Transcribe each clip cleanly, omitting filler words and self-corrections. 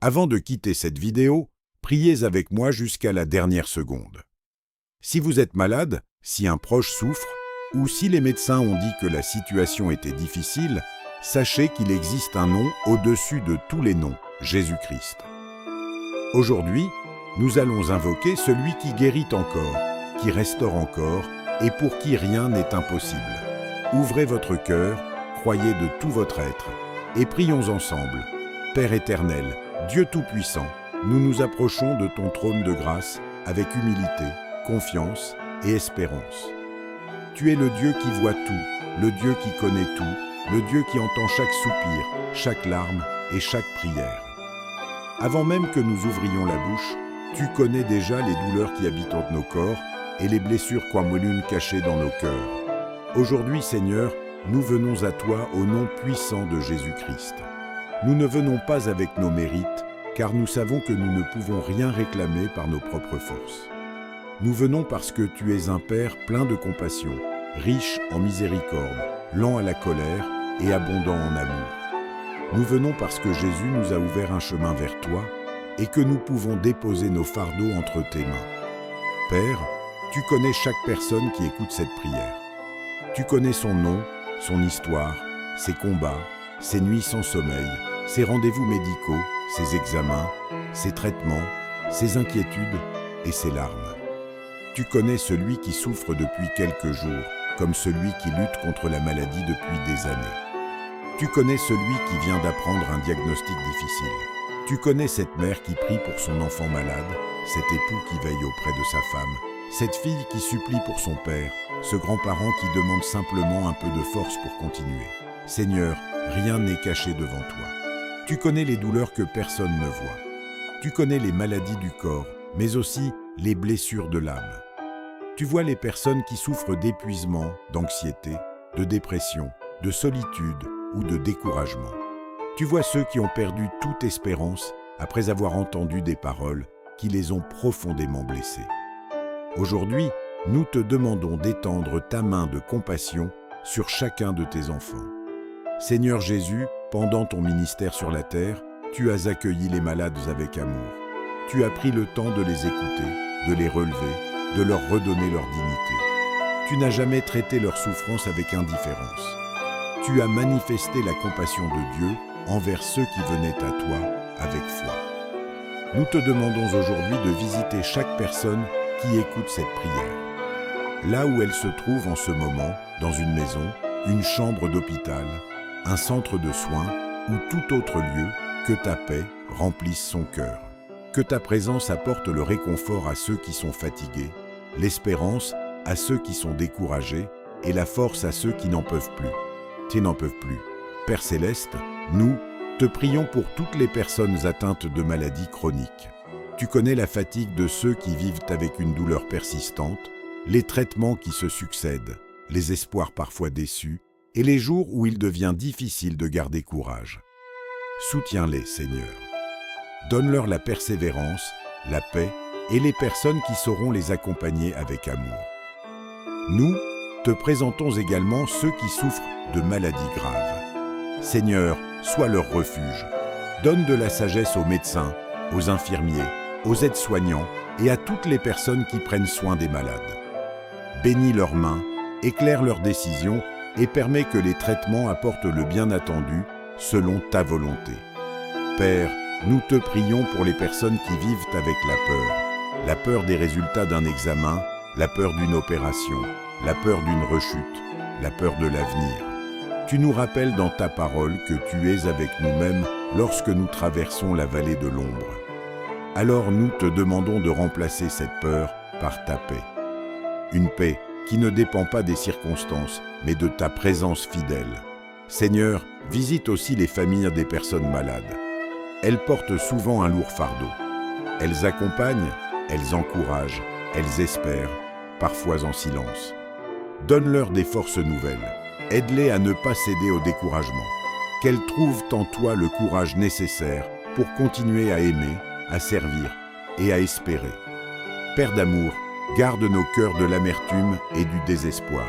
Avant de quitter cette vidéo, priez avec moi jusqu'à la dernière seconde. Si vous êtes malade, si un proche souffre, ou si les médecins ont dit que la situation était difficile, sachez qu'il existe un nom au-dessus de tous les noms, Jésus-Christ. Aujourd'hui, nous allons invoquer celui qui guérit encore, qui restaure encore, et pour qui rien n'est impossible. Ouvrez votre cœur, croyez de tout votre être, et prions ensemble. Père éternel, Dieu Tout-Puissant, nous nous approchons de ton trône de grâce avec humilité, confiance et espérance. Tu es le Dieu qui voit tout, le Dieu qui connaît tout, le Dieu qui entend chaque soupir, chaque larme et chaque prière. Avant même que nous ouvrions la bouche, tu connais déjà les douleurs qui habitent nos corps et les blessures qu'amollune cachées dans nos cœurs. Aujourd'hui, Seigneur, nous venons à toi au nom puissant de Jésus-Christ. Nous ne venons pas avec nos mérites, car nous savons que nous ne pouvons rien réclamer par nos propres forces. Nous venons parce que tu es un Père plein de compassion, riche en miséricorde, lent à la colère et abondant en amour. Nous venons parce que Jésus nous a ouvert un chemin vers toi et que nous pouvons déposer nos fardeaux entre tes mains. Père, tu connais chaque personne qui écoute cette prière. Tu connais son nom, son histoire, ses combats, ses nuits sans sommeil, ses rendez-vous médicaux, ses examens, ses traitements, ses inquiétudes et ses larmes. Tu connais celui qui souffre depuis quelques jours, comme celui qui lutte contre la maladie depuis des années. Tu connais celui qui vient d'apprendre un diagnostic difficile. Tu connais cette mère qui prie pour son enfant malade, cet époux qui veille auprès de sa femme, cette fille qui supplie pour son père, ce grand-parent qui demande simplement un peu de force pour continuer. Seigneur, rien n'est caché devant toi. Tu connais les douleurs que personne ne voit. Tu connais les maladies du corps, mais aussi les blessures de l'âme. Tu vois les personnes qui souffrent d'épuisement, d'anxiété, de dépression, de solitude ou de découragement. Tu vois ceux qui ont perdu toute espérance après avoir entendu des paroles qui les ont profondément blessés. Aujourd'hui, nous te demandons d'étendre ta main de compassion sur chacun de tes enfants. Seigneur Jésus, pendant ton ministère sur la terre, tu as accueilli les malades avec amour. Tu as pris le temps de les écouter, de les relever, de leur redonner leur dignité. Tu n'as jamais traité leur souffrance avec indifférence. Tu as manifesté la compassion de Dieu envers ceux qui venaient à toi avec foi. Nous te demandons aujourd'hui de visiter chaque personne qui écoute cette prière. Là où elle se trouve en ce moment, dans une maison, une chambre d'hôpital, un centre de soins ou tout autre lieu, que ta paix remplisse son cœur. Que ta présence apporte le réconfort à ceux qui sont fatigués, l'espérance à ceux qui sont découragés et la force à ceux qui n'en peuvent plus. Tu n'en peuvent plus. Père Céleste, nous te prions pour toutes les personnes atteintes de maladies chroniques. Tu connais la fatigue de ceux qui vivent avec une douleur persistante, les traitements qui se succèdent, les espoirs parfois déçus, et les jours où il devient difficile de garder courage. Soutiens-les, Seigneur. Donne-leur la persévérance, la paix et les personnes qui sauront les accompagner avec amour. Nous te présentons également ceux qui souffrent de maladies graves. Seigneur, sois leur refuge. Donne de la sagesse aux médecins, aux infirmiers, aux aides-soignants et à toutes les personnes qui prennent soin des malades. Bénis leurs mains, éclaire leurs décisions et permets que les traitements apportent le bien attendu selon ta volonté. Père, nous te prions pour les personnes qui vivent avec la peur des résultats d'un examen, la peur d'une opération, la peur d'une rechute, la peur de l'avenir. Tu nous rappelles dans ta parole que tu es avec nous-mêmes lorsque nous traversons la vallée de l'ombre. Alors nous te demandons de remplacer cette peur par ta paix. Une paix qui ne dépend pas des circonstances, mais de ta présence fidèle. Seigneur, visite aussi les familles des personnes malades. Elles portent souvent un lourd fardeau. Elles accompagnent, elles encouragent, elles espèrent, parfois en silence. Donne-leur des forces nouvelles. Aide-les à ne pas céder au découragement. Qu'elles trouvent en toi le courage nécessaire pour continuer à aimer, à servir et à espérer. Père d'amour, garde nos cœurs de l'amertume et du désespoir.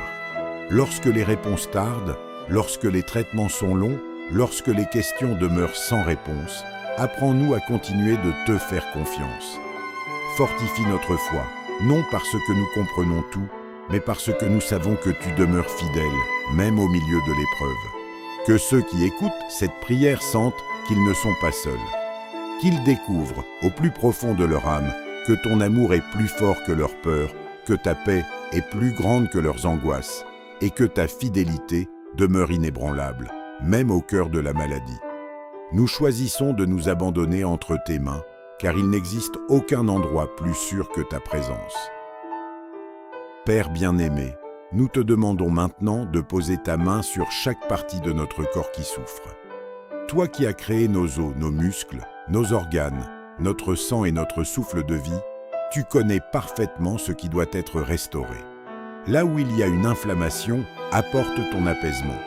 Lorsque les réponses tardent, lorsque les traitements sont longs, lorsque les questions demeurent sans réponse, apprends-nous à continuer de te faire confiance. Fortifie notre foi, non parce que nous comprenons tout, mais parce que nous savons que tu demeures fidèle, même au milieu de l'épreuve. Que ceux qui écoutent cette prière sentent qu'ils ne sont pas seuls. Qu'ils découvrent, au plus profond de leur âme, que ton amour est plus fort que leur peur, que ta paix est plus grande que leurs angoisses, et que ta fidélité demeure inébranlable, même au cœur de la maladie. Nous choisissons de nous abandonner entre tes mains, car il n'existe aucun endroit plus sûr que ta présence. Père bien-aimé, nous te demandons maintenant de poser ta main sur chaque partie de notre corps qui souffre. Toi qui as créé nos os, nos muscles, nos organes, notre sang et notre souffle de vie, tu connais parfaitement ce qui doit être restauré. Là où il y a une inflammation, apporte ton apaisement.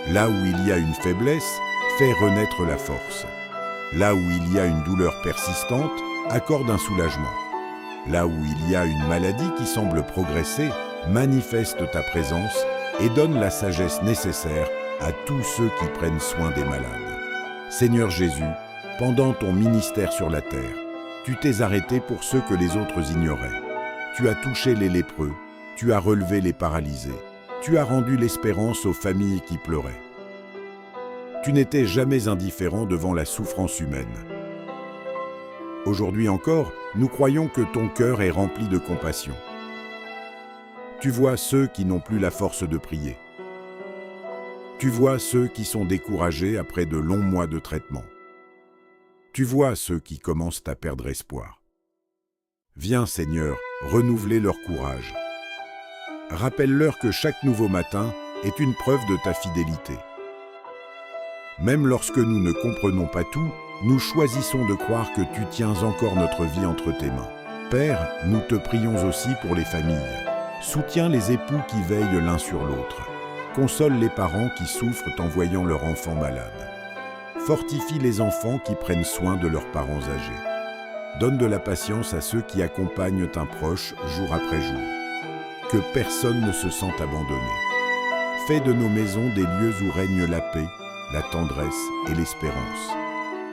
Là où il y a une faiblesse, fais renaître la force. Là où il y a une douleur persistante, accorde un soulagement. Là où il y a une maladie qui semble progresser, manifeste ta présence et donne la sagesse nécessaire à tous ceux qui prennent soin des malades. Seigneur Jésus, pendant ton ministère sur la terre, tu t'es arrêté pour ceux que les autres ignoraient. Tu as touché les lépreux, tu as relevé les paralysés, tu as rendu l'espérance aux familles qui pleuraient. Tu n'étais jamais indifférent devant la souffrance humaine. Aujourd'hui encore, nous croyons que ton cœur est rempli de compassion. Tu vois ceux qui n'ont plus la force de prier. Tu vois ceux qui sont découragés après de longs mois de traitement. Tu vois ceux qui commencent à perdre espoir. Viens, Seigneur, renouveler leur courage. Rappelle-leur que chaque nouveau matin est une preuve de ta fidélité. Même lorsque nous ne comprenons pas tout, nous choisissons de croire que tu tiens encore notre vie entre tes mains. Père, nous te prions aussi pour les familles. Soutiens les époux qui veillent l'un sur l'autre. Console les parents qui souffrent en voyant leur enfant malade. Fortifie les enfants qui prennent soin de leurs parents âgés. Donne de la patience à ceux qui accompagnent un proche jour après jour. Que personne ne se sente abandonné. Fais de nos maisons des lieux où règne la paix, la tendresse et l'espérance.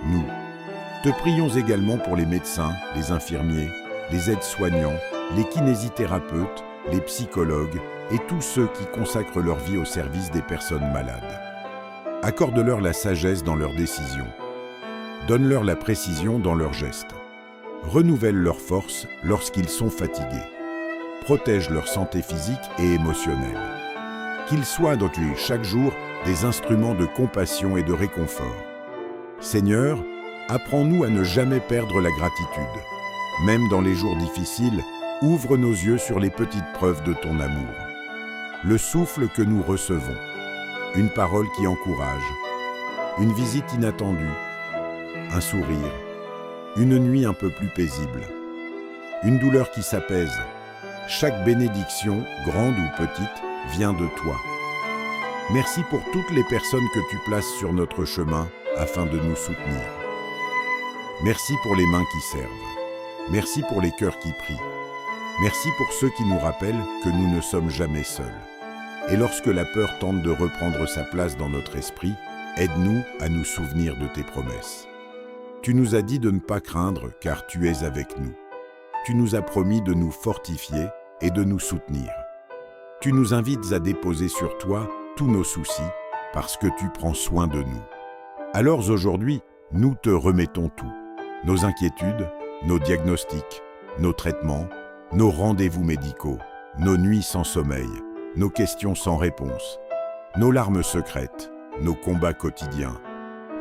Nous te prions également pour les médecins, les infirmiers, les aides-soignants, les kinésithérapeutes, les psychologues et tous ceux qui consacrent leur vie au service des personnes malades. Accorde-leur la sagesse dans leurs décisions. Donne-leur la précision dans leurs gestes. Renouvelle leur force lorsqu'ils sont fatigués. Protège leur santé physique et émotionnelle. Qu'ils soient donc chaque jour des instruments de compassion et de réconfort. Seigneur, apprends-nous à ne jamais perdre la gratitude. Même dans les jours difficiles, ouvre nos yeux sur les petites preuves de ton amour. Le souffle que nous recevons, une parole qui encourage, une visite inattendue, un sourire, une nuit un peu plus paisible, une douleur qui s'apaise. Chaque bénédiction, grande ou petite, vient de toi. Merci pour toutes les personnes que tu places sur notre chemin afin de nous soutenir. Merci pour les mains qui servent. Merci pour les cœurs qui prient. Merci pour ceux qui nous rappellent que nous ne sommes jamais seuls. Et lorsque la peur tente de reprendre sa place dans notre esprit, aide-nous à nous souvenir de tes promesses. Tu nous as dit de ne pas craindre car tu es avec nous. Tu nous as promis de nous fortifier et de nous soutenir. Tu nous invites à déposer sur toi tous nos soucis parce que tu prends soin de nous. Alors aujourd'hui, nous te remettons tout. Nos inquiétudes, nos diagnostics, nos traitements, nos rendez-vous médicaux, nos nuits sans sommeil, nos questions sans réponse, nos larmes secrètes, nos combats quotidiens.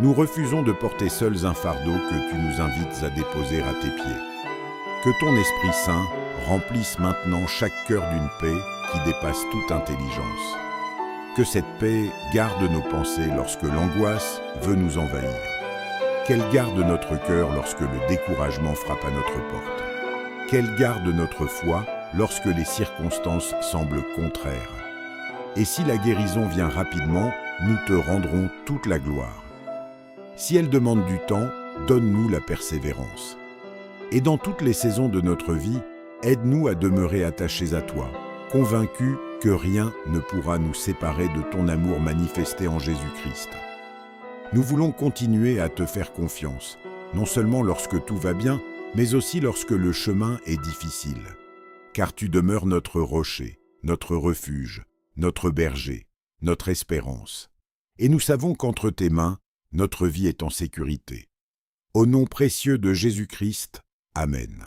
Nous refusons de porter seuls un fardeau que tu nous invites à déposer à tes pieds. Que ton Esprit Saint remplisse maintenant chaque cœur d'une paix qui dépasse toute intelligence. Que cette paix garde nos pensées lorsque l'angoisse veut nous envahir. Qu'elle garde notre cœur lorsque le découragement frappe à notre porte. Qu'elle garde notre foi lorsque les circonstances semblent contraires. Et si la guérison vient rapidement, nous te rendrons toute la gloire. Si elle demande du temps, donne-nous la persévérance. Et dans toutes les saisons de notre vie, aide-nous à demeurer attachés à toi, convaincus que rien ne pourra nous séparer de ton amour manifesté en Jésus-Christ. Nous voulons continuer à te faire confiance, non seulement lorsque tout va bien, mais aussi lorsque le chemin est difficile. Car tu demeures notre rocher, notre refuge, notre berger, notre espérance. Et nous savons qu'entre tes mains, notre vie est en sécurité. Au nom précieux de Jésus-Christ, Amen.